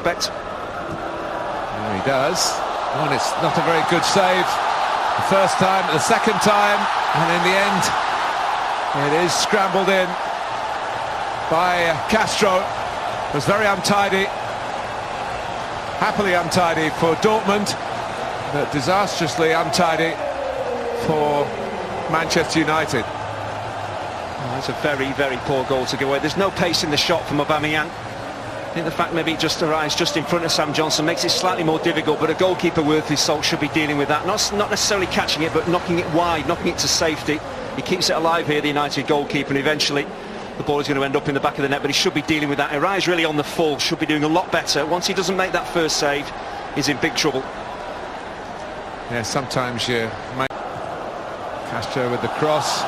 There he does. Oh, and it's not a very good save. The first time, the second time, and in the end, it is scrambled in by Castro. It was very untidy, happily untidy for Dortmund, but disastrously untidy for Manchester United. That's a very, very poor goal to give away. There's no pace in the shot from Aubameyang. I think the fact maybe it just arrives just in front of Sam Johnson makes it slightly more difficult, but a goalkeeper worth his salt should be dealing with that. Not necessarily catching it, but knocking it wide, knocking it to safety. He keeps it alive here, the United goalkeeper, and eventually the ball is going to end up in the back of the net, but he should be dealing with that. Arise really on the full, should be doing a lot better. Once he doesn't make that first save, he's in big trouble. Yeah, sometimes you make Castro with the cross.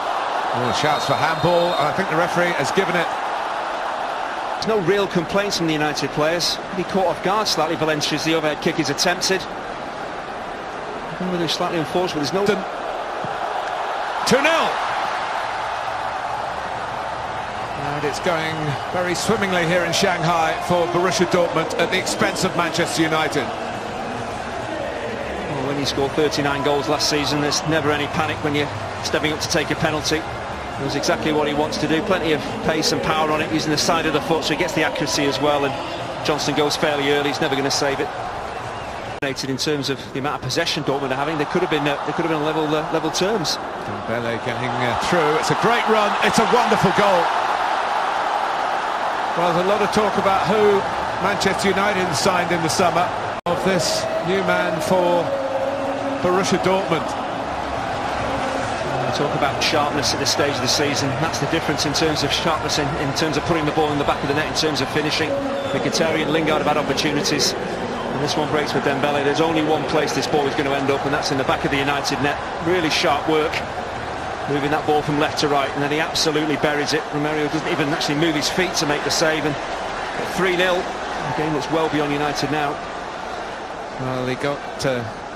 Oh, shouts for handball, and I think the referee has given it. There's no real complaints from the United players. He caught off guard slightly, Valencia, as the overhead kick is attempted. I don't know whether it's slightly unfortunate, there's no... 2-0! And it's going very swimmingly here in Shanghai for Borussia Dortmund at the expense of Manchester United. Well, when you scored 39 goals last season, there's never any panic when you're stepping up to take a penalty. It was exactly what he wants to do. Plenty of pace and power on it, using the side of the foot, so he gets the accuracy as well. And Johnson goes fairly early. He's never going to save it. In terms of the amount of possession Dortmund are having, they could have been on level terms. Dembele getting through. It's a great run. It's a wonderful goal. Well, there's a lot of talk about who Manchester United signed in the summer. Of this new man for Borussia Dortmund. Talk about sharpness at this stage of the season. That's the difference in terms of sharpness, in terms of putting the ball in the back of the net, in terms of finishing. Mkhitaryan and Lingard have had opportunities, and this one breaks with Dembele. There's only one place this ball is going to end up, and that's in the back of the United net. Really sharp work, moving that ball from left to right, and then he absolutely buries it. Romero doesn't even actually move his feet to make the save, and 3-0, a game that's well beyond United now. Well, he got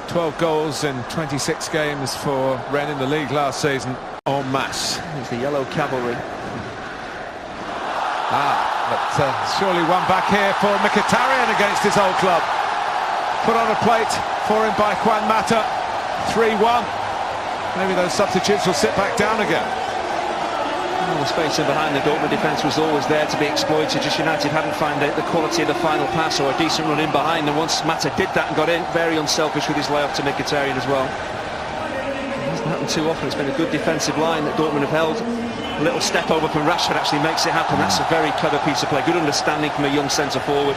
12 goals in 26 games for Rennes in the league last season, en masse. It's the yellow cavalry. But surely one back here for Mkhitaryan against his old club. Put on a plate for him by Juan Mata. 3-1. Maybe those substitutes will sit back down again. Well, the space in behind the Dortmund defence was always there to be exploited. Just United hadn't found the quality of the final pass or a decent run in behind. And once Mata did that and got in, very unselfish with his layoff to Mkhitaryan as well. It hasn't happened too often. It's been a good defensive line that Dortmund have held. A little step over from Rashford actually makes it happen. That's a very clever piece of play. Good understanding from a young centre forward.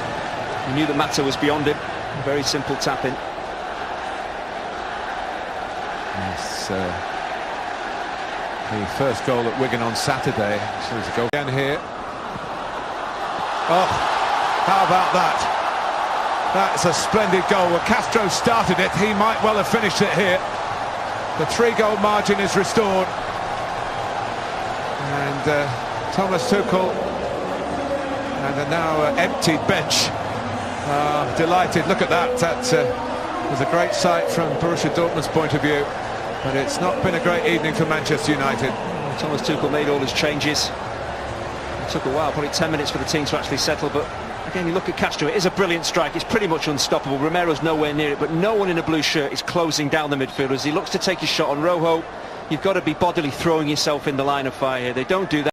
He knew that Mata was beyond him. A very simple tap in. Yes, the first goal at Wigan on Saturday. So there's a goal again here. Oh, how about that? That's a splendid goal. Well, Castro started it. He might well have finished it here. The 3-goal margin is restored. And Thomas Tuchel and a now emptied bench delighted. Look at that. That was a great sight from Borussia Dortmund's point of view. But it's not been a great evening for Manchester United. Thomas Tuchel made all his changes. It took a while, probably 10 minutes for the team to actually settle. But again, you look at Castro, it is a brilliant strike. It's pretty much unstoppable. Romero's nowhere near it, but no one in a blue shirt is closing down the midfielders. He looks to take his shot on Rojo. You've got to be bodily throwing yourself in the line of fire here. They don't do that.